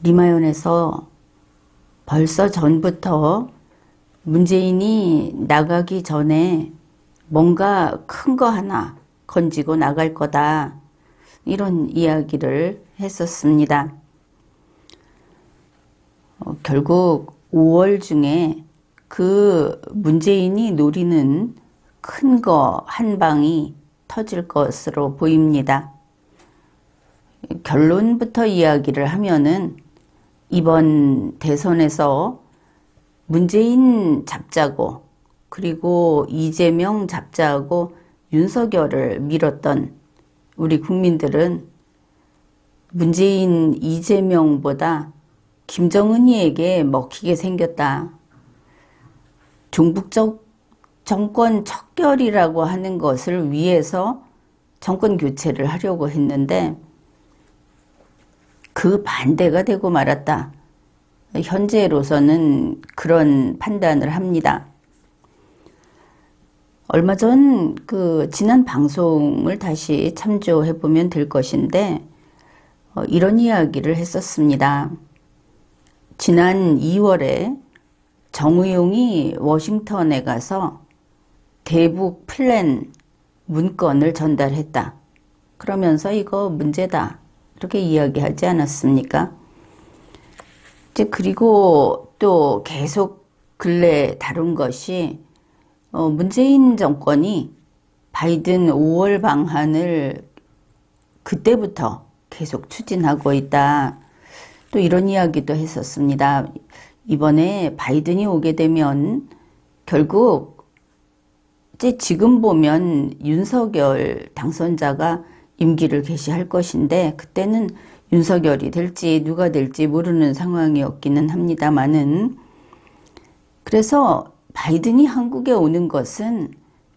리마연에서 벌써 전부터 문재인이 나가기 전에 뭔가 큰 거 하나 건지고 나갈 거다, 이런 이야기를 했었습니다. 결국 5월 중에 그 문재인이 노리는 큰 거 한 방이 터질 것으로 보입니다. 결론부터 이야기를 하면은 이번 대선에서 문재인 잡자고, 그리고 이재명 잡자고 윤석열을 밀었던 우리 국민들은 문재인, 이재명보다 김정은이에게 먹히게 생겼다. 종북적 정권 척결이라고 하는 것을 위해서 정권 교체를 하려고 했는데 그 반대가 되고 말았다. 현재로서는 그런 판단을 합니다. 얼마 전 지난 방송을 다시 참조해 보면 될 것인데 이런 이야기를 했었습니다. 지난 2월에 정의용이 워싱턴에 가서 대북 플랜 문건을 전달했다. 그러면서 이거 문제다, 이렇게 이야기하지 않았습니까? 그리고 또 계속 근래 다룬 것이 문재인 정권이 바이든 5월 방한을 그때부터 계속 추진하고 있다, 또 이런 이야기도 했었습니다. 이번에 바이든이 오게 되면 결국 이제 지금 보면 윤석열 당선자가 임기를 개시할 것인데 그때는 윤석열이 될지 누가 될지 모르는 상황이었기는 합니다만은, 그래서 바이든이 한국에 오는 것은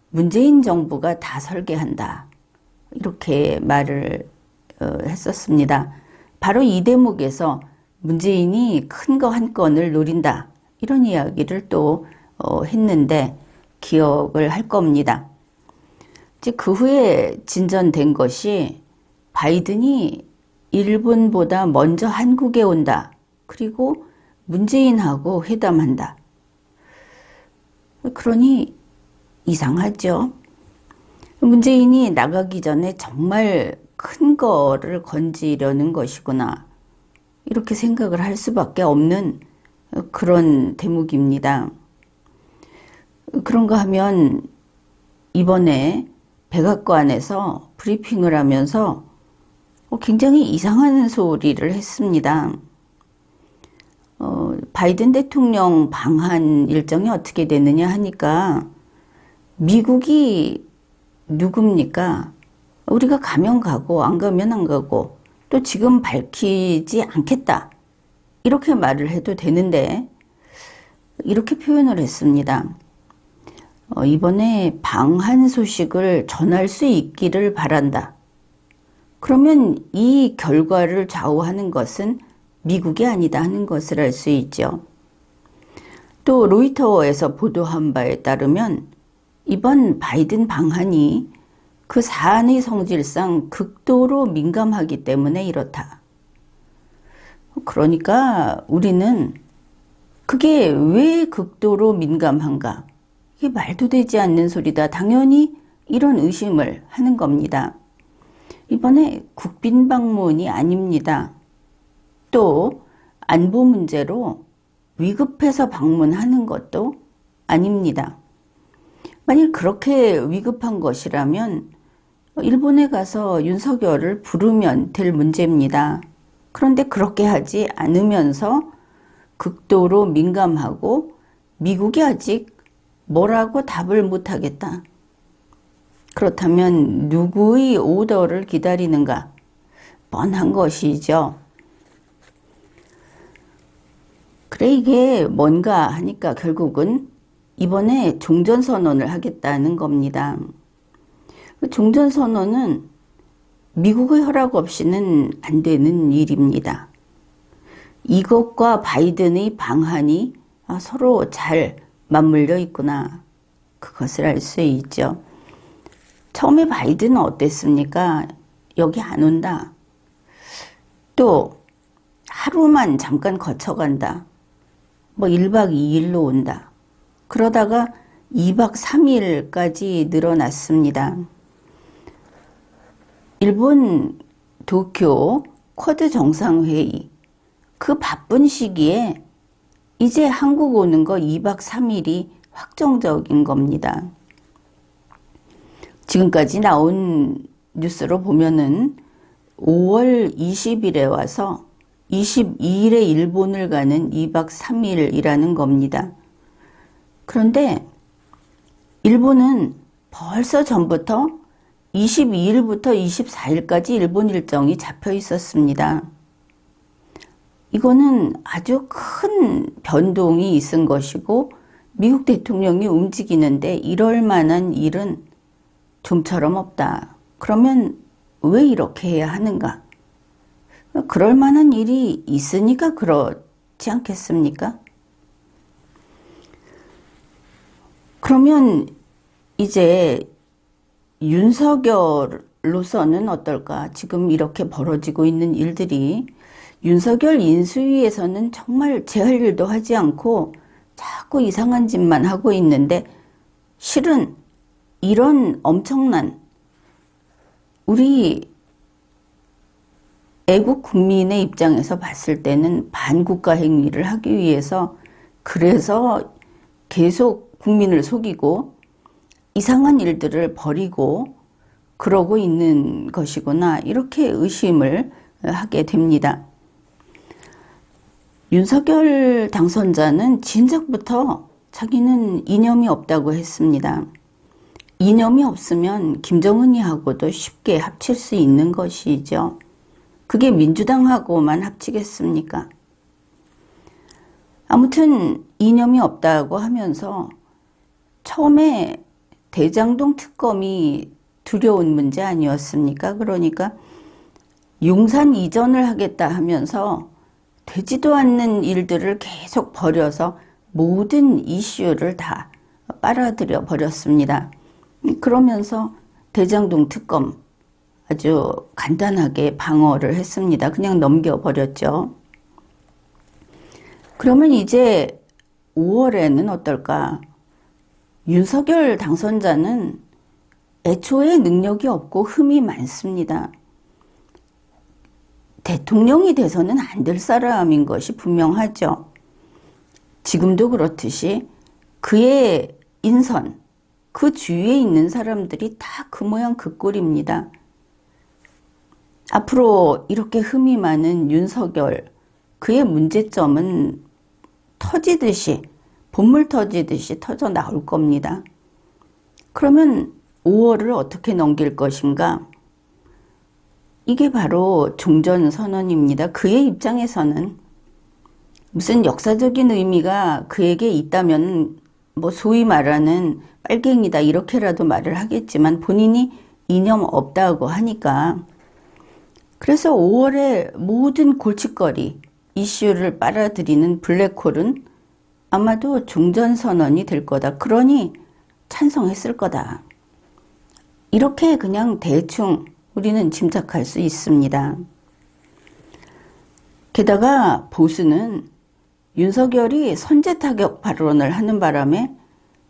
문재인 정부가 다 설계한다, 이렇게 말을 했었습니다. 바로 이 대목에서 문재인이 큰 거 한 건을 노린다, 이런 이야기를 또 했는데 기억을 할 겁니다. 이제 그 후에 진전된 것이 바이든이 일본보다 먼저 한국에 온다, 그리고 문재인하고 회담한다. 그러니 이상하죠. 문재인이 나가기 전에 정말 큰 거를 건지려는 것이구나, 이렇게 생각을 할 수밖에 없는 그런 대목입니다. 그런가 하면 이번에 백악관에서 브리핑을 하면서 굉장히 이상한 소리를 했습니다. 바이든 대통령 방한 일정이 어떻게 되느냐 하니까 미국이 누굽니까? 우리가 가면 가고 안 가면 안 가고 또 지금 밝히지 않겠다, 이렇게 말을 해도 되는데 이렇게 표현을 했습니다. 이번에 방한 소식을 전할 수 있기를 바란다. 그러면 이 결과를 좌우하는 것은 미국이 아니다 하는 것을 알 수 있죠. 또 로이터에서 보도한 바에 따르면 이번 바이든 방한이 그 사안의 성질상 극도로 민감하기 때문에 이렇다. 그러니까 우리는 그게 왜 극도로 민감한가? 이게 말도 되지 않는 소리다. 당연히 이런 의심을 하는 겁니다. 이번에 국빈 방문이 아닙니다. 또 안보 문제로 위급해서 방문하는 것도 아닙니다. 만일 그렇게 위급한 것이라면 일본에 가서 윤석열을 부르면 될 문제입니다. 그런데 그렇게 하지 않으면서 극도로 민감하고 미국이 아직 뭐라고 답을 못하겠다. 그렇다면 누구의 오더를 기다리는가? 뻔한 것이죠. 그래, 이게 뭔가 하니까 결국은 이번에 종전선언을 하겠다는 겁니다. 그 종전선언은 미국의 허락 없이는 안 되는 일입니다. 이것과 바이든의 방한이 서로 잘 맞물려 있구나, 그것을 알 수 있죠. 처음에 바이든은 어땠습니까? 여기 안 온다. 또 하루만 잠깐 거쳐간다. 뭐 1박 2일로 온다. 그러다가 2박 3일까지 늘어났습니다. 일본 도쿄 쿼드 정상회의, 그 바쁜 시기에 이제 한국 오는 거 2박 3일이 확정적인 겁니다. 지금까지 나온 뉴스로 보면은 5월 20일에 와서 22일에 일본을 가는 2박 3일이라는 겁니다. 그런데 일본은 벌써 전부터 22일부터 24일까지 일본 일정이 잡혀 있었습니다. 이거는 아주 큰 변동이 있은 것이고 미국 대통령이 움직이는데 이럴 만한 일은 좀처럼 없다. 그러면 왜 이렇게 해야 하는가? 그럴 만한 일이 있으니까 그렇지 않겠습니까? 그러면 이제 윤석열로서는 어떨까? 지금 이렇게 벌어지고 있는 일들이 윤석열 인수위에서는 정말 제 할 일도 하지 않고 자꾸 이상한 짓만 하고 있는데 실은 이런 엄청난 우리 애국 국민의 입장에서 봤을 때는 반국가 행위를 하기 위해서 그래서 계속 국민을 속이고 이상한 일들을 벌이고 그러고 있는 것이구나 이렇게 의심을 하게 됩니다. 윤석열 당선자는 진작부터 자기는 이념이 없다고 했습니다. 이념이 없으면 김정은이하고도 쉽게 합칠 수 있는 것이죠. 그게 민주당하고만 합치겠습니까? 아무튼 이념이 없다고 하면서 처음에 대장동 특검이 두려운 문제 아니었습니까? 그러니까 용산 이전을 하겠다 하면서 되지도 않는 일들을 계속 벌여서 모든 이슈를 다 빨아들여 버렸습니다. 그러면서 대장동 특검 아주 간단하게 방어를 했습니다. 그냥 넘겨버렸죠. 그러면 이제 5월에는 어떨까? 윤석열 당선자는 애초에 능력이 없고 흠이 많습니다. 대통령이 돼서는 안 될 사람인 것이 분명하죠. 지금도 그렇듯이 그의 인선, 그 주위에 있는 사람들이 다 그 모양 그 꼴입니다. 앞으로 이렇게 흠이 많은 윤석열, 그의 문제점은 터지듯이, 본물 터지듯이 터져 나올 겁니다. 그러면 5월을 어떻게 넘길 것인가? 이게 바로 종전선언입니다. 그의 입장에서는 무슨 역사적인 의미가 그에게 있다면 뭐 소위 말하는 빨갱이다 이렇게라도 말을 하겠지만 본인이 이념 없다고 하니까 그래서 5월에 모든 골칫거리 이슈를 빨아들이는 블랙홀은 아마도 종전선언이 될 거다. 그러니 찬성했을 거다. 이렇게 그냥 대충 우리는 짐작할 수 있습니다. 게다가 보수는 윤석열이 선제타격 발언을 하는 바람에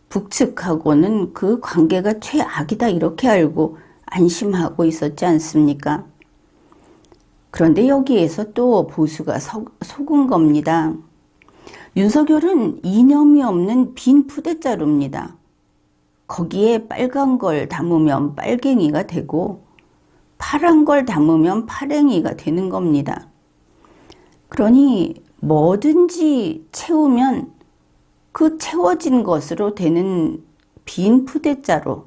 북측하고는 그 관계가 최악이다 이렇게 알고 안심하고 있었지 않습니까? 그런데 여기에서 또 보수가 속은 겁니다. 윤석열은 이념이 없는 빈 푸대자루입니다. 거기에 빨간 걸 담으면 빨갱이가 되고 파란 걸 담으면 파랭이가 되는 겁니다. 그러니 뭐든지 채우면 그 채워진 것으로 되는 빈 푸대자루,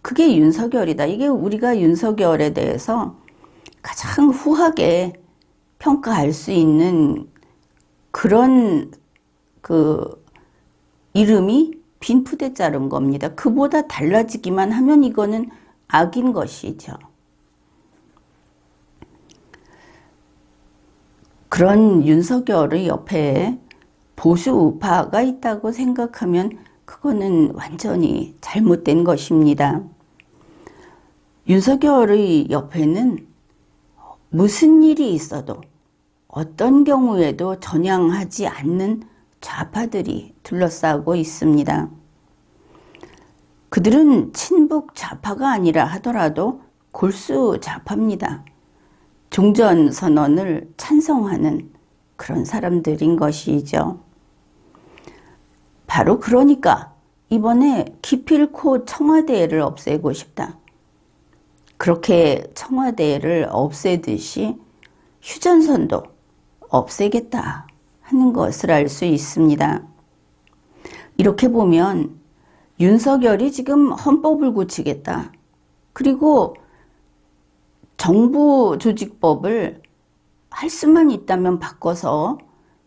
그게 윤석열이다. 이게 우리가 윤석열에 대해서 가장 후하게 평가할 수 있는 그런 그 이름이 빈 푸대자루인 겁니다. 그보다 달라지기만 하면 이거는 악인 것이죠. 그런 윤석열의 옆에 보수 우파가 있다고 생각하면 그거는 완전히 잘못된 것입니다. 윤석열의 옆에는 무슨 일이 있어도 어떤 경우에도 전향하지 않는 좌파들이 둘러싸고 있습니다. 그들은 친북 좌파가 아니라 하더라도 골수 좌파입니다. 종전선언을 찬성하는 그런 사람들인 것이죠. 바로 그러니까 이번에 기필코 청와대를 없애고 싶다. 그렇게 청와대를 없애듯이 휴전선도 없애겠다 하는 것을 알 수 있습니다. 이렇게 보면 윤석열이 지금 헌법을 고치겠다. 그리고 정부조직법을 할 수만 있다면 바꿔서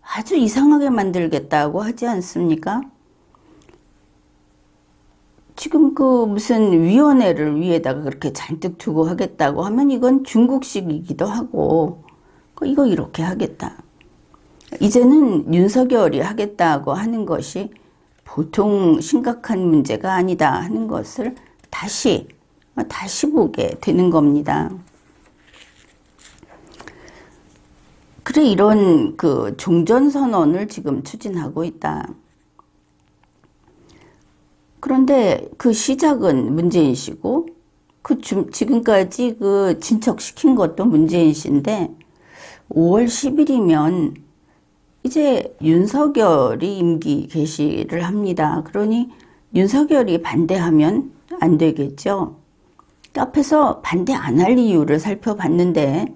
아주 이상하게 만들겠다고 하지 않습니까? 지금 그 무슨 위원회를 위에다가 그렇게 잔뜩 두고 하겠다고 하면 이건 중국식이기도 하고 이거 이렇게 하겠다. 이제는 윤석열이 하겠다고 하는 것이 보통 심각한 문제가 아니다 하는 것을 다시 보게 되는 겁니다. 그래 이런 그 종전선언을 지금 추진하고 있다. 그런데 그 시작은 문재인 씨고 지금까지 그 진척시킨 것도 문재인 씨인데 5월 10일이면 이제 윤석열이 임기 개시를 합니다. 그러니 윤석열이 반대하면 안 되겠죠. 앞에서 반대 안 할 이유를 살펴봤는데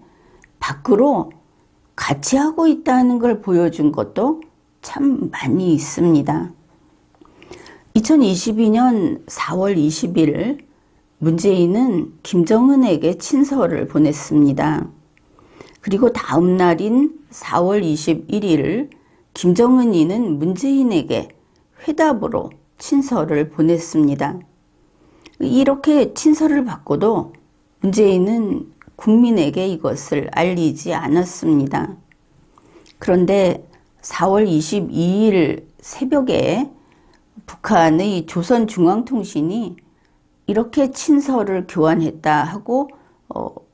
밖으로 같이 하고 있다는 걸 보여준 것도 참 많이 있습니다. 2022년 4월 20일 문재인은 김정은에게 친서를 보냈습니다. 그리고 다음 날인 4월 21일 김정은이는 문재인에게 회답으로 친서를 보냈습니다. 이렇게 친서를 받고도 문재인은 국민에게 이것을 알리지 않았습니다. 그런데 4월 22일 새벽에 북한의 조선중앙통신이 이렇게 친서를 교환했다 하고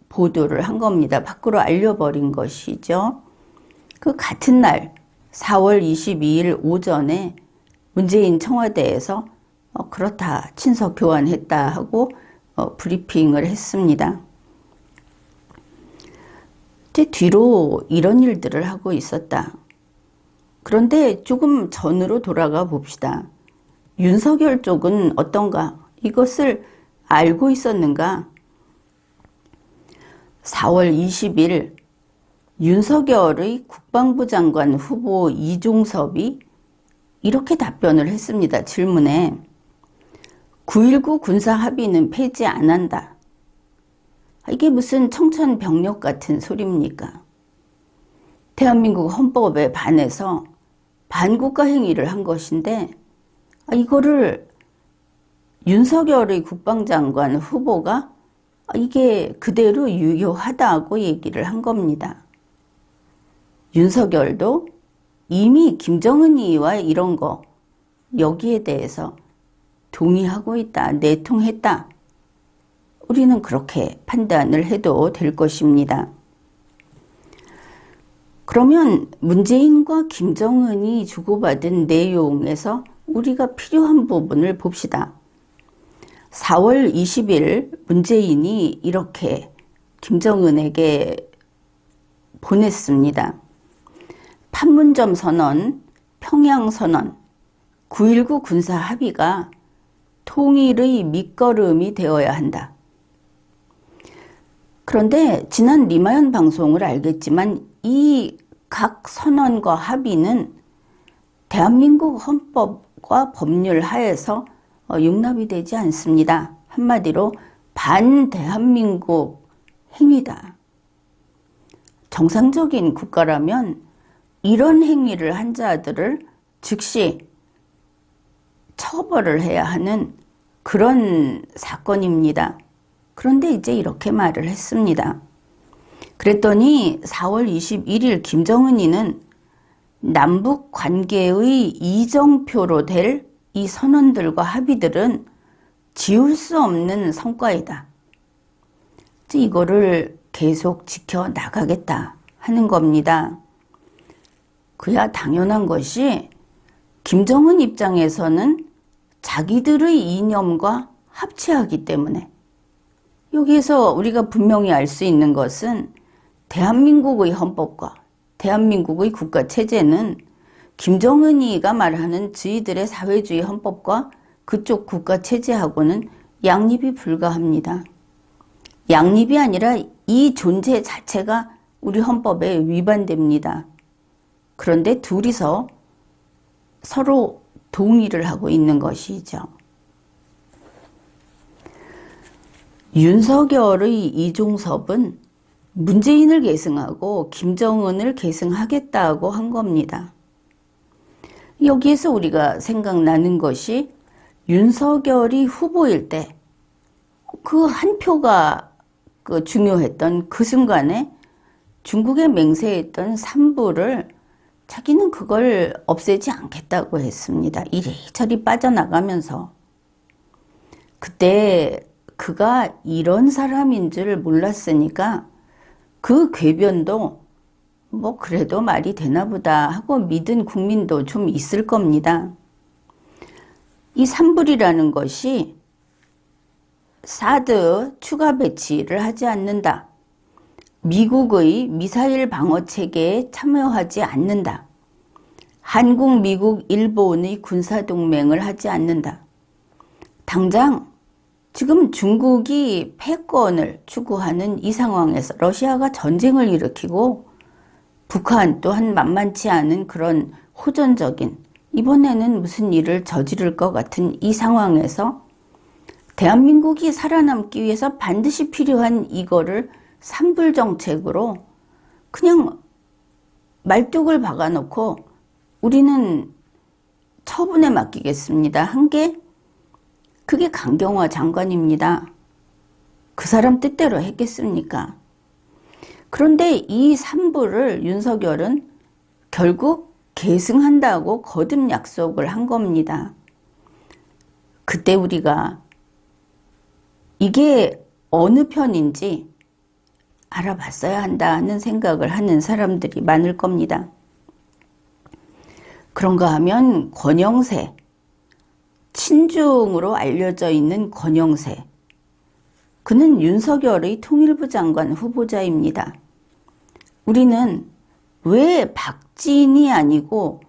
보도를 한 겁니다. 밖으로 알려버린 것이죠. 그 같은 날 4월 22일 오전에 문재인 청와대에서 그렇다 친서 교환했다 하고 브리핑을 했습니다. 이제 뒤로 이런 일들을 하고 있었다. 그런데 조금 전으로 돌아가 봅시다. 윤석열 쪽은 어떤가? 이것을 알고 있었는가? 4월 20일 윤석열의 국방부 장관 후보 이종섭이 이렇게 답변을 했습니다. 질문에 9.19 군사 합의는 폐지 안 한다. 이게 무슨 청천벽력 같은 소리입니까? 대한민국 헌법에 반해서 반국가 행위를 한 것인데 이거를 윤석열의 국방장관 후보가 이게 그대로 유효하다고 얘기를 한 겁니다. 윤석열도 이미 김정은이와 이런 거 여기에 대해서 동의하고 있다, 내통했다. 우리는 그렇게 판단을 해도 될 것입니다. 그러면 문재인과 김정은이 주고받은 내용에서 우리가 필요한 부분을 봅시다. 4월 20일 문재인이 이렇게 김정은에게 보냈습니다. 판문점 선언, 평양 선언, 9.19 군사 합의가 통일의 밑거름이 되어야 한다. 그런데 지난 리마연 방송을 알겠지만 이 각 선언과 합의는 대한민국 헌법과 법률 하에서 용납이 되지 않습니다. 한마디로 반대한민국 행위다. 정상적인 국가라면 이런 행위를 한 자들을 즉시 처벌을 해야 하는 그런 사건입니다. 그런데 이제 이렇게 말을 했습니다. 그랬더니 4월 21일 김정은이는 남북 관계의 이정표로 될 이 선언들과 합의들은 지울 수 없는 성과이다. 이거를 계속 지켜나가겠다 하는 겁니다. 그야 당연한 것이 김정은 입장에서는 자기들의 이념과 합치하기 때문에 여기에서 우리가 분명히 알 수 있는 것은 대한민국의 헌법과 대한민국의 국가체제는 김정은이가 말하는 저희들의 사회주의 헌법과 그쪽 국가체제하고는 양립이 불가합니다. 양립이 아니라 이 존재 자체가 우리 헌법에 위반됩니다. 그런데 둘이서 서로 동의를 하고 있는 것이죠. 윤석열의 이종섭은 문재인을 계승하고 김정은을 계승하겠다고 한 겁니다. 여기에서 우리가 생각나는 것이 윤석열이 후보일 때 그 한 표가 중요했던 그 순간에 중국에 맹세했던 산불을 자기는 그걸 없애지 않겠다고 했습니다. 이리저리 빠져나가면서. 그때 그가 이런 사람인 줄 몰랐으니까 그 궤변도 뭐 그래도 말이 되나 보다 하고 믿은 국민도 좀 있을 겁니다. 이 산불이라는 것이 사드 추가 배치를 하지 않는다. 미국의 미사일 방어 체계에 참여하지 않는다. 한국, 미국, 일본의 군사동맹을 하지 않는다. 당장 지금 중국이 패권을 추구하는 이 상황에서 러시아가 전쟁을 일으키고 북한 또한 만만치 않은 그런 호전적인 이번에는 무슨 일을 저지를 것 같은 이 상황에서 대한민국이 살아남기 위해서 반드시 필요한 이거를 산불 정책으로 그냥 말뚝을 박아놓고 우리는 처분에 맡기겠습니다. 한 게 그게 강경화 장관입니다. 그 사람 뜻대로 했겠습니까? 그런데 이 산불을 윤석열은 결국 계승한다고 거듭 약속을 한 겁니다. 그때 우리가 이게 어느 편인지 알아봤어야 한다는 생각을 하는 사람들이 많을 겁니다. 그런가 하면 권영세, 친중으로 알려져 있는 권영세, 그는 윤석열의 통일부 장관 후보자입니다. 우리는 왜 박진이 아니고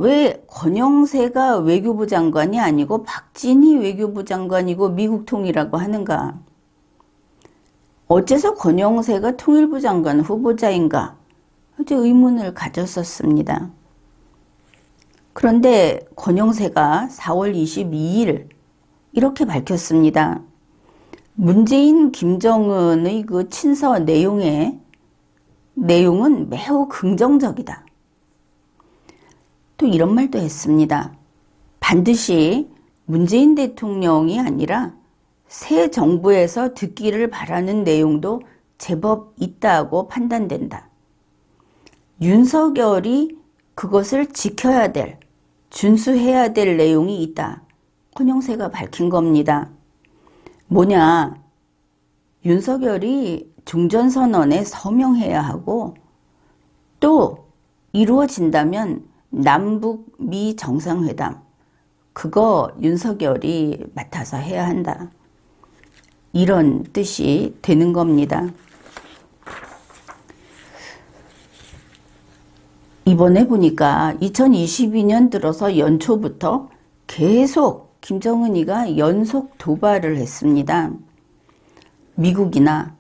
왜 권영세가 외교부 장관이 아니고 박진이 외교부 장관이고 미국 통이라고 하는가? 어째서 권영세가 통일부 장관 후보자인가? 아주 의문을 가졌었습니다. 그런데 권영세가 4월 22일 이렇게 밝혔습니다. 문재인, 김정은의 그 친서 내용은 매우 긍정적이다. 또 이런 말도 했습니다. 반드시 문재인 대통령이 아니라 새 정부에서 듣기를 바라는 내용도 제법 있다고 판단된다. 윤석열이 그것을 지켜야 될, 준수해야 될 내용이 있다. 권영세가 밝힌 겁니다. 뭐냐? 윤석열이 종전선언에 서명해야 하고 또 이루어진다면 남북미 정상회담 그거 윤석열이 맡아서 해야 한다. 이런 뜻이 되는 겁니다. 이번에 보니까 2022년 들어서 연초부터 계속 김정은이가 연속 도발을 했습니다. 미국이나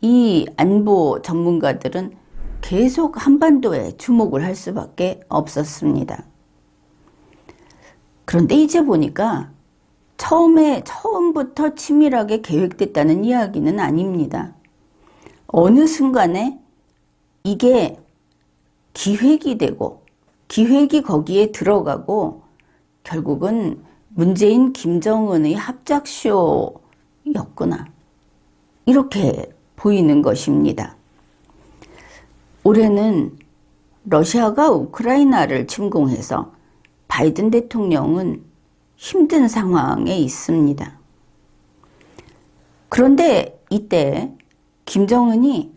이 안보 전문가들은 계속 한반도에 주목을 할 수밖에 없었습니다. 그런데 이제 보니까 처음부터 치밀하게 계획됐다는 이야기는 아닙니다. 어느 순간에 이게 기획이 되고 기획이 거기에 들어가고 결국은 문재인, 김정은의 합작쇼였구나. 이렇게 보이는 것입니다. 올해는 러시아가 우크라이나를 침공해서 바이든 대통령은 힘든 상황에 있습니다. 그런데 이때 김정은이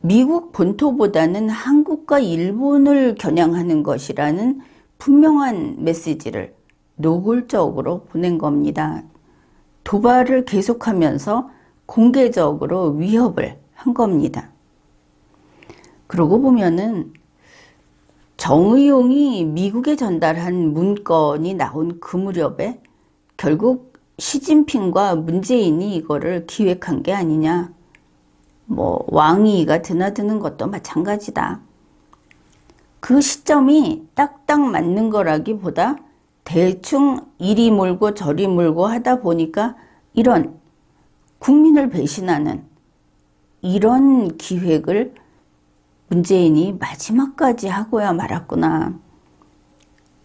미국 본토보다는 한국과 일본을 겨냥하는 것이라는 분명한 메시지를 노골적으로 보낸 겁니다. 도발을 계속하면서 공개적으로 위협을 한 겁니다. 그러고 보면은 정의용이 미국에 전달한 문건이 나온 그 무렵에 결국 시진핑과 문재인이 이거를 기획한 게 아니냐. 왕위가 드나드는 것도 마찬가지다. 그 시점이 딱딱 맞는 거라기보다 대충 이리 물고 저리 물고 하다 보니까 이런 국민을 배신하는 이런 기획을 문재인이 마지막까지 하고야 말았구나.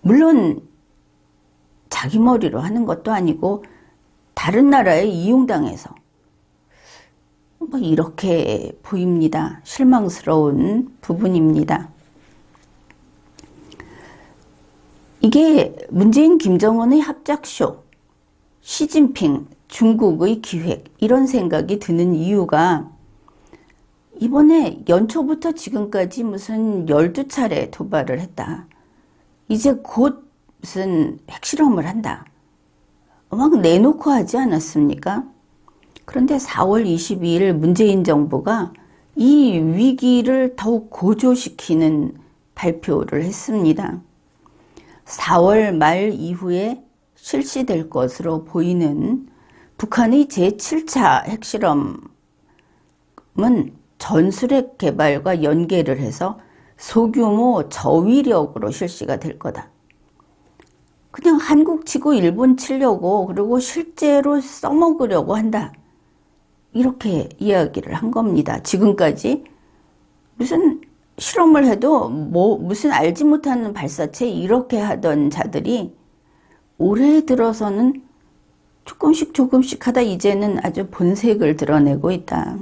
물론 자기 머리로 하는 것도 아니고 다른 나라에 이용당해서 이렇게 보입니다. 실망스러운 부분입니다. 이게 문재인, 김정은의 합작쇼, 시진핑, 중국의 기획 이런 생각이 드는 이유가 이번에 연초부터 지금까지 무슨 12차례 도발을 했다. 이제 곧 무슨 핵실험을 한다. 막 내놓고 하지 않았습니까? 그런데 4월 22일 문재인 정부가 이 위기를 더욱 고조시키는 발표를 했습니다. 4월 말 이후에 실시될 것으로 보이는 북한의 제7차 핵실험은 전술핵 개발과 연계를 해서 소규모 저위력으로 실시가 될 거다. 그냥 한국 치고 일본 치려고 그리고 실제로 써먹으려고 한다. 이렇게 이야기를 한 겁니다. 지금까지 무슨 실험을 해도 무슨 알지 못하는 발사체 이렇게 하던 자들이 올해 들어서는 조금씩 하다 이제는 아주 본색을 드러내고 있다.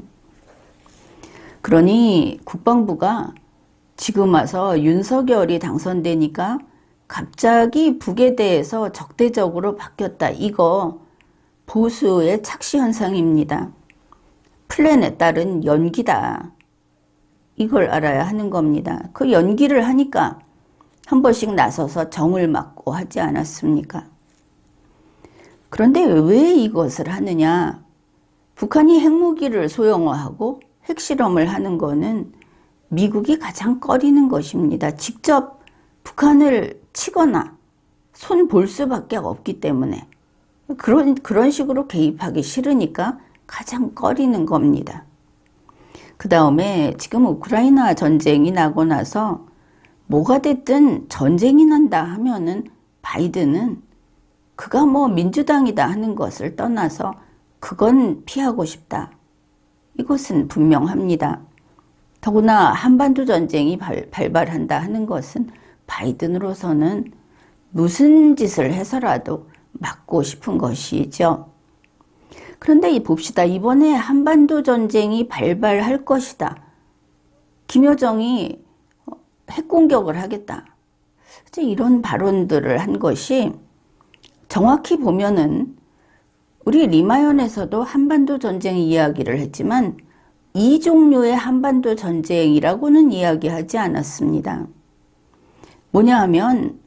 그러니 국방부가 지금 와서 윤석열이 당선되니까 갑자기 북에 대해서 적대적으로 바뀌었다. 이거 보수의 착시 현상입니다. 플랜에 따른 연기다. 이걸 알아야 하는 겁니다. 그 연기를 하니까 한 번씩 나서서 정을 맞고 하지 않았습니까? 그런데 왜 이것을 하느냐? 북한이 핵무기를 소형화하고 핵실험을 하는 거는 미국이 가장 꺼리는 것입니다. 직접 북한을 치거나 손 볼 수밖에 없기 때문에 그런 식으로 개입하기 싫으니까 가장 꺼리는 겁니다. 그 다음에 지금 우크라이나 전쟁이 나고 나서 뭐가 됐든 전쟁이 난다 하면은 바이든은 그가 민주당이다 하는 것을 떠나서 그건 피하고 싶다. 이것은 분명합니다. 더구나 한반도 전쟁이 발발한다 하는 것은 바이든으로서는 무슨 짓을 해서라도 막고 싶은 것이죠. 그런데 봅시다. 이번에 한반도 전쟁이 발발할 것이다. 김여정이 핵공격을 하겠다. 이런 발언들을 한 것이 정확히 보면은 우리 리마연에서도 한반도 전쟁 이야기를 했지만 이 종류의 한반도 전쟁이라고는 이야기하지 않았습니다. 뭐냐 하면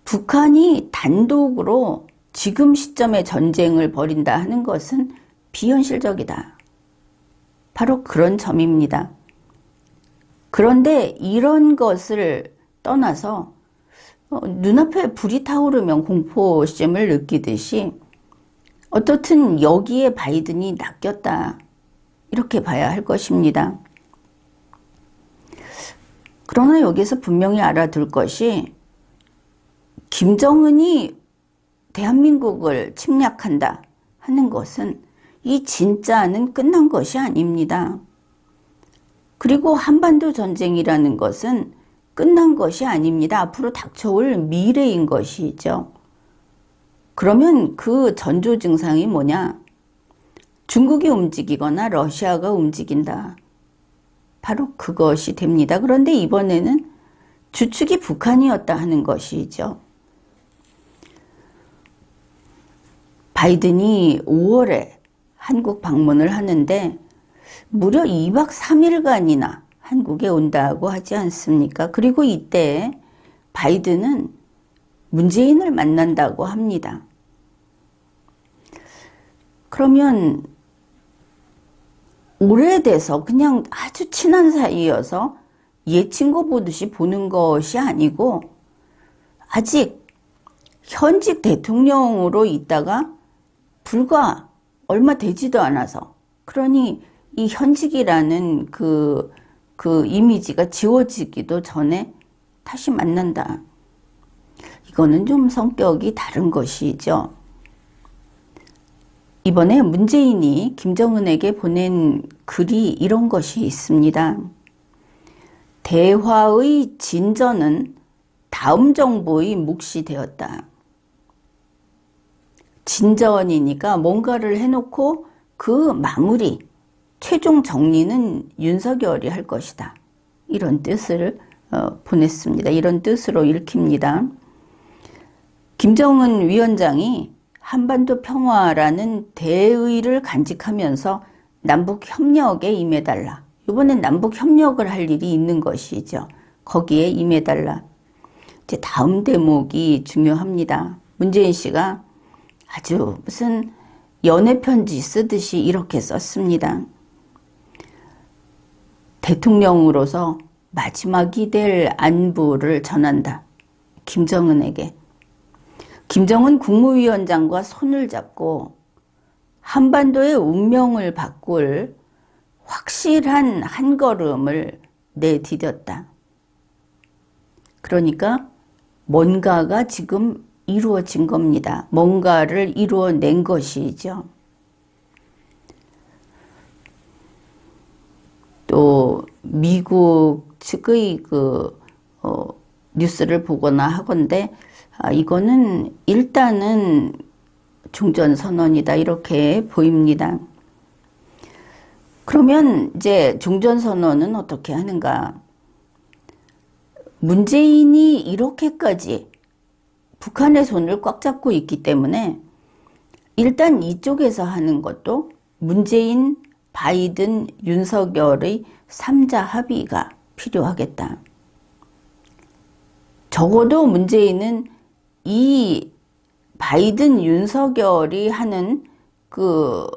북한이 단독으로 지금 시점에 전쟁을 벌인다 하는 것은 비현실적이다. 바로 그런 점입니다. 그런데 이런 것을 떠나서 눈앞에 불이 타오르면 공포심을 느끼듯이 어떻든 여기에 바이든이 낚였다. 이렇게 봐야 할 것입니다. 그러나 여기서 분명히 알아둘 것이 김정은이 대한민국을 침략한다 하는 것은 이 진짜는 끝난 것이 아닙니다. 그리고 한반도 전쟁이라는 것은 끝난 것이 아닙니다. 앞으로 닥쳐올 미래인 것이죠. 그러면 그 전조 증상이 뭐냐? 중국이 움직이거나 러시아가 움직인다. 바로 그것이 됩니다. 그런데 이번에는 주축이 북한이었다 하는 것이죠. 바이든이 5월에 한국 방문을 하는데 무려 2박 3일간이나 한국에 온다고 하지 않습니까? 그리고 이때 바이든은 문재인을 만난다고 합니다. 그러면 오래돼서 그냥 아주 친한 사이여서 옛 친구 보듯이 보는 것이 아니고 아직 현직 대통령으로 있다가 불과 얼마 되지도 않아서, 그러니 이 현직이라는 그 이미지가 지워지기도 전에 다시 만난다. 이거는 좀 성격이 다른 것이죠. 이번에 문재인이 김정은에게 보낸 글이 이런 것이 있습니다. 대화의 진전은 다음 정부의 몫이 되었다. 진전이니까 뭔가를 해놓고 그 마무리, 최종 정리는 윤석열이 할 것이다. 이런 뜻을 보냈습니다. 이런 뜻으로 읽힙니다. 김정은 위원장이 한반도 평화라는 대의를 간직하면서 남북 협력에 임해달라. 이번엔 남북 협력을 할 일이 있는 것이죠. 거기에 임해달라. 이제 다음 대목이 중요합니다. 문재인 씨가 아주 무슨 연애 편지 쓰듯이 이렇게 썼습니다. 대통령으로서 마지막이 될 안부를 전한다. 김정은에게. 김정은 국무위원장과 손을 잡고 한반도의 운명을 바꿀 확실한 한 걸음을 내디뎠다. 그러니까 뭔가가 지금 이루어진 겁니다. 뭔가를 이루어낸 것이죠. 또 미국 측의 뉴스를 보거나 하건대 이거는 일단은 종전선언이다 이렇게 보입니다. 그러면 이제 종전선언은 어떻게 하는가? 문재인이 이렇게까지 북한의 손을 꽉 잡고 있기 때문에 일단 이쪽에서 하는 것도 문재인, 바이든, 윤석열의 3자 합의가 필요하겠다. 적어도 문재인은 이 바이든, 윤석열이 하는 그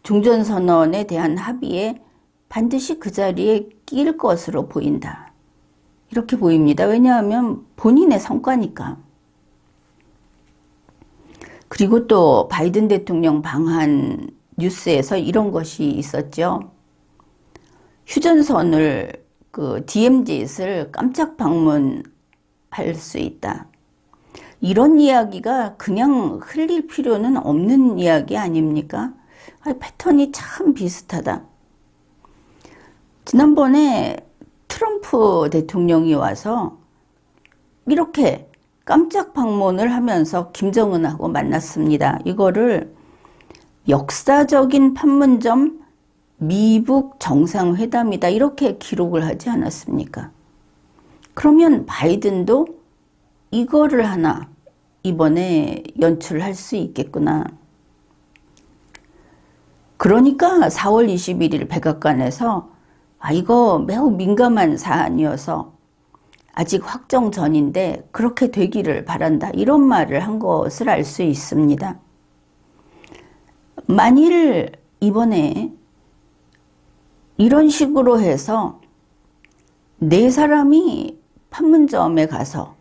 종전선언에 대한 합의에 반드시 그 자리에 낄 것으로 보인다. 이렇게 보입니다. 왜냐하면 본인의 성과니까. 그리고 또 바이든 대통령 방한 뉴스에서 이런 것이 있었죠. 휴전선을 DMZ를 깜짝 방문할 수 있다. 이런 이야기가 그냥 흘릴 필요는 없는 이야기 아닙니까? 패턴이 참 비슷하다. 지난번에 트럼프 대통령이 와서 이렇게 깜짝 방문을 하면서 김정은하고 만났습니다. 이거를 역사적인 판문점 미북 정상회담이다 이렇게 기록을 하지 않았습니까? 그러면 바이든도 이거를 하나 이번에 연출할 수 있겠구나. 그러니까 4월 21일 백악관에서 이거 매우 민감한 사안이어서 아직 확정 전인데 그렇게 되기를 바란다. 이런 말을 한 것을 알 수 있습니다. 만일 이번에 이런 식으로 해서 네 사람이 판문점에 가서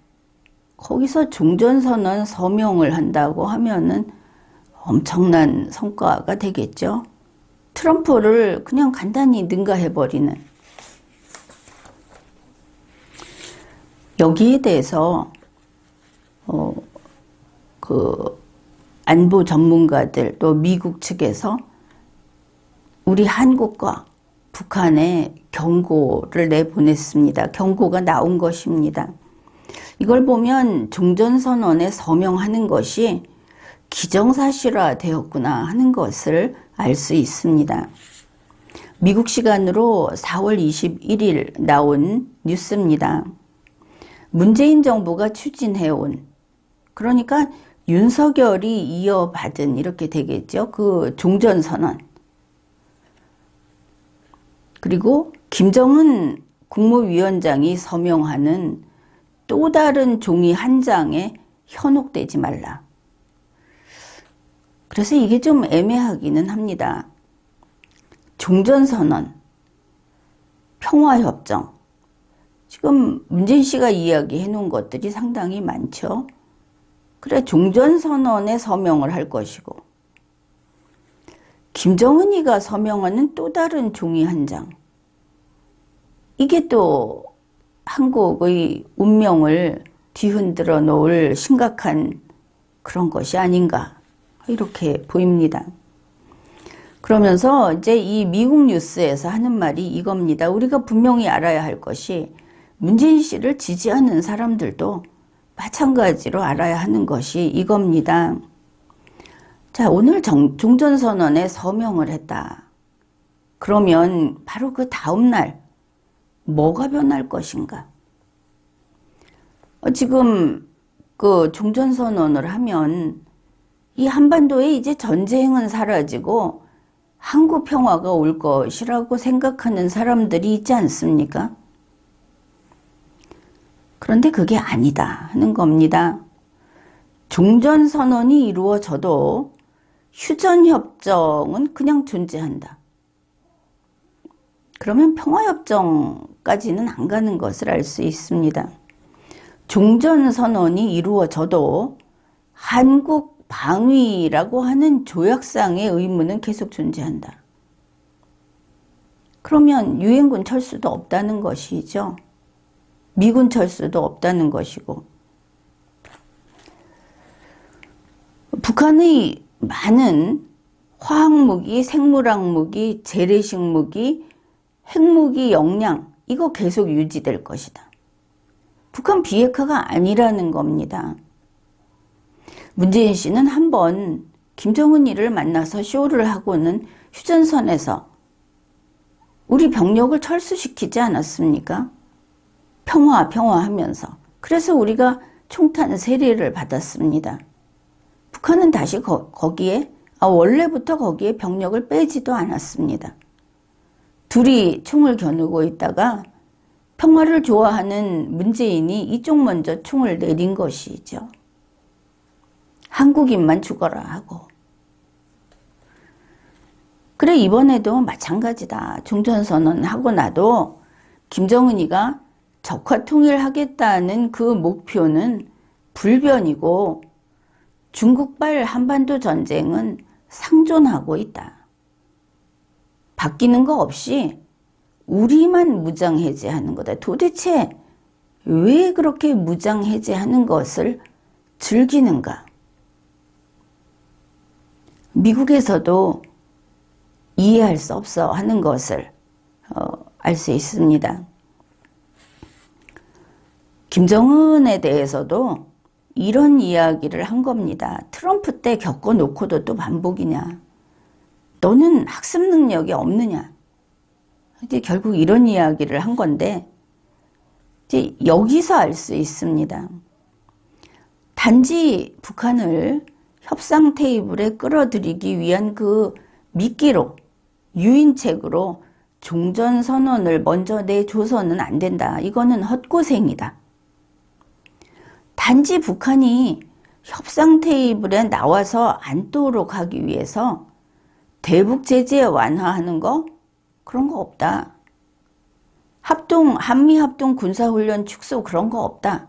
거기서 종전선언 서명을 한다고 하면은 엄청난 성과가 되겠죠. 트럼프를 그냥 간단히 능가해버리는. 여기에 대해서 안보 전문가들 또 미국 측에서 우리 한국과 북한에 경고를 내보냈습니다. 경고가 나온 것입니다. 이걸 보면 종전선언에 서명하는 것이 기정사실화 되었구나 하는 것을 알 수 있습니다. 미국 시간으로 4월 21일 나온 뉴스입니다. 문재인 정부가 추진해온, 그러니까 윤석열이 이어받은 이렇게 되겠죠. 그 종전선언. 그리고 김정은 국무위원장이 서명하는 또 다른 종이 한 장에 현혹되지 말라. 그래서 이게 좀 애매하기는 합니다. 종전선언, 평화협정, 지금 문재인 씨가 이야기해 놓은 것들이 상당히 많죠. 그래, 종전선언에 서명을 할 것이고, 김정은이가 서명하는 또 다른 종이 한 장, 이게 또 한국의 운명을 뒤흔들어 놓을 심각한 그런 것이 아닌가, 이렇게 보입니다. 그러면서 이제 이 미국 뉴스에서 하는 말이 이겁니다. 우리가 분명히 알아야 할 것이 문재인 씨를 지지하는 사람들도 마찬가지로 알아야 하는 것이 이겁니다. 자, 오늘 종전선언에 서명을 했다. 그러면 바로 그 다음날 뭐가 변할 것인가? 지금 그 종전선언을 하면 이 한반도에 이제 전쟁은 사라지고 한국 평화가 올 것이라고 생각하는 사람들이 있지 않습니까? 그런데 그게 아니다 하는 겁니다. 종전선언이 이루어져도 휴전협정은 그냥 존재한다. 그러면 평화협정까지는 안 가는 것을 알 수 있습니다. 종전선언이 이루어져도 한국 방위라고 하는 조약상의 의무는 계속 존재한다. 그러면 유엔군 철수도 없다는 것이죠. 미군 철수도 없다는 것이고, 북한의 많은 화학무기, 생물학무기, 재래식 무기, 핵무기 역량, 이거 계속 유지될 것이다. 북한 비핵화가 아니라는 겁니다. 문재인 씨는 한번 김정은이를 만나서 쇼를 하고는 휴전선에서 우리 병력을 철수시키지 않았습니까? 평화 하면서. 그래서 우리가 총탄 세례를 받았습니다. 북한은 다시 거기에 원래부터 거기에 병력을 빼지도 않았습니다. 둘이 총을 겨누고 있다가 평화를 좋아하는 문재인이 이쪽 먼저 총을 내린 것이죠. 한국인만 죽어라 하고. 그래, 이번에도 마찬가지다. 종전선언 하고 나도 김정은이가 적화통일하겠다는 그 목표는 불변이고 중국발 한반도 전쟁은 상존하고 있다. 바뀌는 거 없이 우리만 무장해제하는 거다. 도대체 왜 그렇게 무장해제하는 것을 즐기는가? 미국에서도 이해할 수 없어 하는 것을 알 수 있습니다. 김정은에 대해서도 이런 이야기를 한 겁니다. 트럼프 때 겪어놓고도 또 반복이냐? 너는 학습 능력이 없느냐? 이제 결국 이런 이야기를 한 건데, 이제 여기서 알 수 있습니다. 단지 북한을 협상 테이블에 끌어들이기 위한 그 미끼로, 유인책으로 종전선언을 먼저 내줘서는 안 된다. 이거는 헛고생이다. 단지 북한이 협상 테이블에 나와서 앉도록 하기 위해서 대북 제재 완화하는 거? 그런 거 없다. 한미합동 군사훈련 축소 그런 거 없다.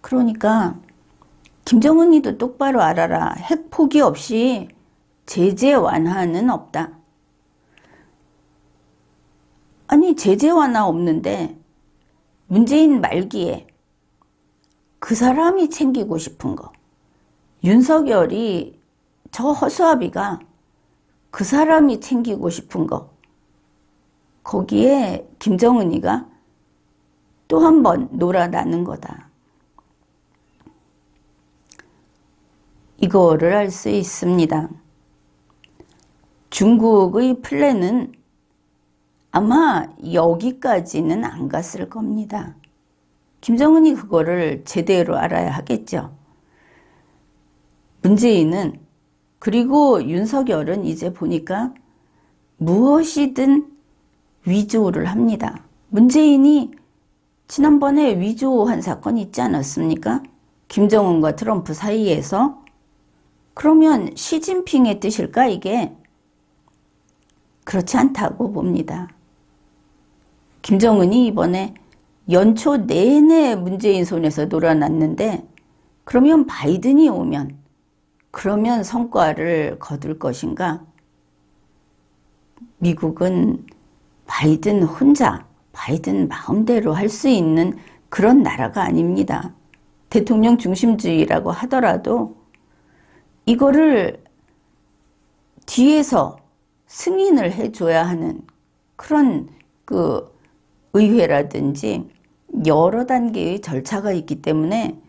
그러니까 김정은이도 똑바로 알아라. 핵 포기 없이 제재 완화는 없다. 아니, 제재 완화 없는데 문재인 말기에 그 사람이 챙기고 싶은 거, 윤석열이 저 허수아비가 그 사람이 챙기고 싶은 거, 거기에 김정은이가 또 한 번 놀아나는 거다. 이거를 알 수 있습니다. 중국의 플랜은 아마 여기까지는 안 갔을 겁니다. 김정은이 그거를 제대로 알아야 하겠죠. 문재인은, 그리고 윤석열은 이제 보니까 무엇이든 위조를 합니다. 문재인이 지난번에 위조한 사건 있지 않았습니까? 김정은과 트럼프 사이에서. 그러면 시진핑의 뜻일까 이게? 그렇지 않다고 봅니다. 김정은이 이번에 연초 내내 문재인 손에서 놀아났는데 그러면 바이든이 오면 그러면 성과를 거둘 것인가? 미국은 바이든 혼자, 바이든 마음대로 할 수 있는 그런 나라가 아닙니다. 대통령 중심주의라고 하더라도 이거를 뒤에서 승인을 해줘야 하는 그런 그 의회라든지 여러 단계의 절차가 있기 때문에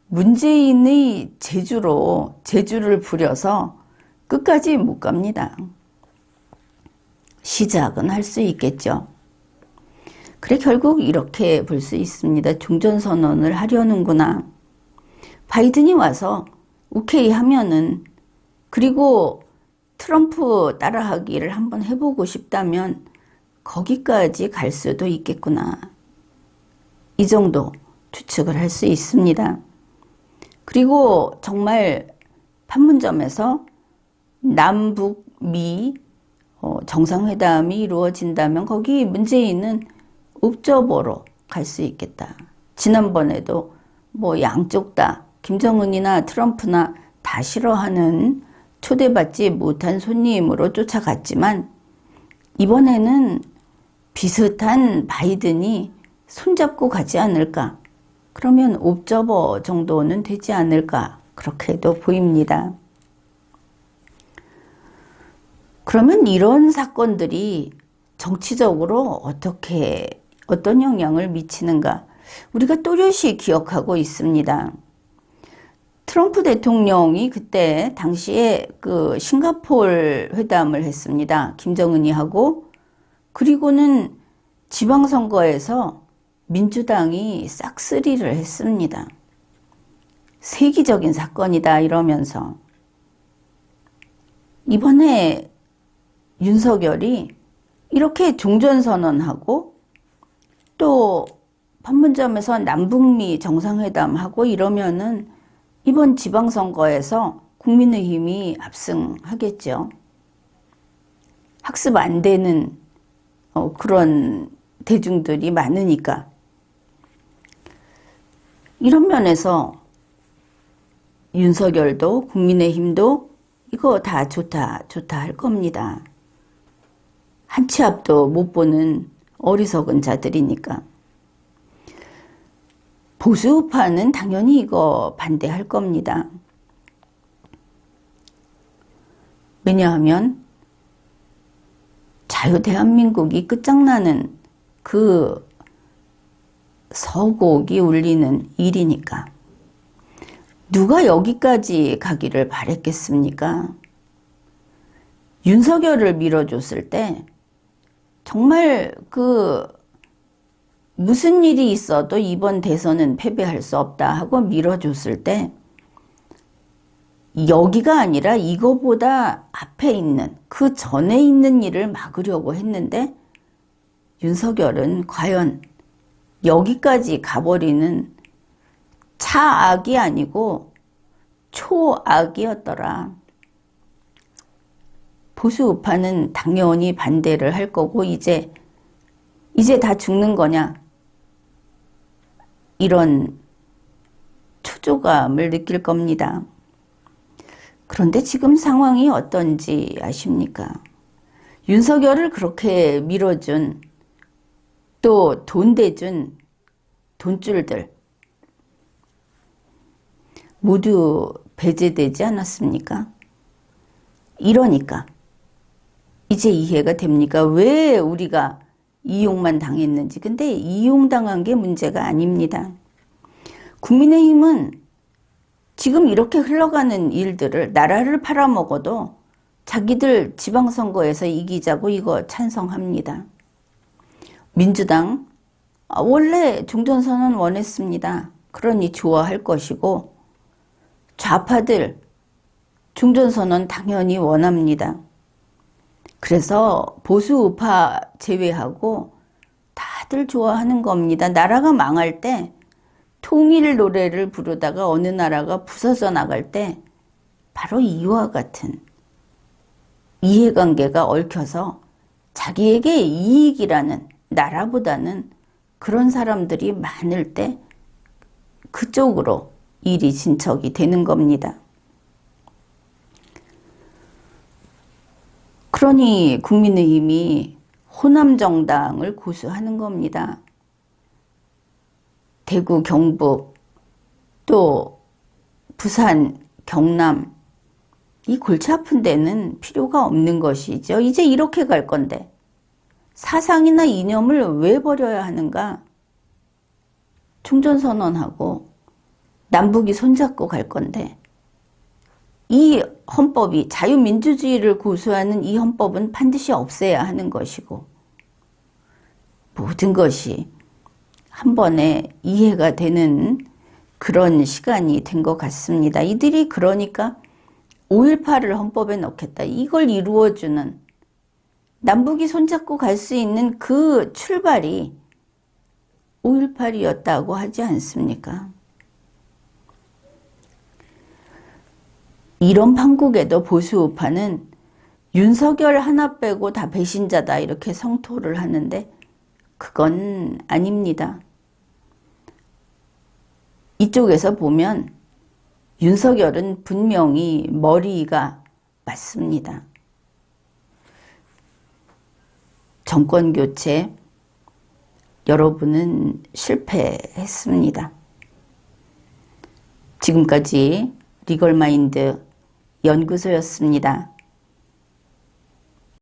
문재인의 재주를 부려서 끝까지 못 갑니다. 시작은 할 수 있겠죠. 그래 결국 이렇게 볼 수 있습니다. 종전선언을 하려는구나. 바이든이 와서 오케이 하면은 그리고 트럼프 따라하기를 한번 해보고 싶다면 거기까지 갈 수도 있겠구나. 이 정도 추측을 할 수 있습니다. 그리고 정말 판문점에서 남북 미 정상회담이 이루어진다면 거기 문재인은 옵저버로 갈 수 있겠다. 지난번에도 뭐 양쪽 다 김정은이나 트럼프나 다 싫어하는 초대받지 못한 손님으로 쫓아갔지만 이번에는 비슷한 바이든이 손잡고 가지 않을까. 그러면 옵저버 정도는 되지 않을까. 그렇게도 보입니다. 그러면 이런 사건들이 정치적으로 어떤 영향을 미치는가? 우리가 또렷이 기억하고 있습니다. 트럼프 대통령이 그때 당시에 그 싱가포르 회담을 했습니다. 김정은이 하고 그리고는 지방선거에서 민주당이 싹쓸이를 했습니다. 세기적인 사건이다 이러면서 이번에 윤석열이 이렇게 종전선언하고 또 판문점에서 남북미 정상회담하고 이러면은 이번 지방선거에서 국민의힘이 압승하겠죠. 학습 안 되는 그런 대중들이 많으니까. 이런 면에서 윤석열도 국민의힘도 이거 다 좋다 할 겁니다. 한 치 앞도 못 보는 어리석은 자들이니까. 보수파는 당연히 이거 반대할 겁니다. 왜냐하면 자유대한민국이 끝장나는 그 서곡이 울리는 일이니까. 누가 여기까지 가기를 바랬겠습니까? 윤석열을 밀어줬을 때 정말 무슨 일이 있어도 이번 대선은 패배할 수 없다 하고 밀어줬을 때 여기가 아니라 이거보다 앞에 있는 그 전에 있는 일을 막으려고 했는데 윤석열은 과연 여기까지 가버리는 차악이 아니고 초악이었더라. 보수 우파는 당연히 반대를 할 거고 이제 다 죽는 거냐 이런 초조감을 느낄 겁니다. 그런데 지금 상황이 어떤지 아십니까? 윤석열을 그렇게 밀어준 또 돈 대준 돈줄들 모두 배제되지 않았습니까? 이러니까 이제 이해가 됩니까? 왜 우리가 이용만 당했는지. 근데 이용당한 게 문제가 아닙니다. 국민의힘은 지금 이렇게 흘러가는 일들을 나라를 팔아먹어도 자기들 지방선거에서 이기자고 이거 찬성합니다. 민주당 원래 종전선언 원했습니다. 그러니 좋아할 것이고 좌파들 종전선언 당연히 원합니다. 그래서 보수 우파 제외하고 다들 좋아하는 겁니다. 나라가 망할 때 통일 노래를 부르다가 어느 나라가 부서져 나갈 때 바로 이와 같은 이해관계가 얽혀서 자기에게 이익이라는 나라보다는 그런 사람들이 많을 때 그쪽으로 일이 진척이 되는 겁니다. 그러니 국민의힘이 호남정당을 고수하는 겁니다. 대구, 경북, 또 부산, 경남, 이 골치 아픈 데는 필요가 없는 것이죠. 이제 이렇게 갈 건데 사상이나 이념을 왜 버려야 하는가? 총전선언하고 남북이 손잡고 갈 건데 이 헌법이 자유민주주의를 고수하는 이 헌법은 반드시 없애야 하는 것이고 모든 것이 한 번에 이해가 되는 그런 시간이 된 것 같습니다. 이들이 그러니까 5.18을 헌법에 넣겠다. 이걸 이루어주는 남북이 손잡고 갈 수 있는 그 출발이 5.18이었다고 하지 않습니까? 이런 판국에도 보수 우파는 윤석열 하나 빼고 다 배신자다 이렇게 성토를 하는데 그건 아닙니다. 이쪽에서 보면 윤석열은 분명히 머리가 맞습니다. 정권교체 여러분은 실패했습니다. 지금까지 리걸마인드 연구소였습니다.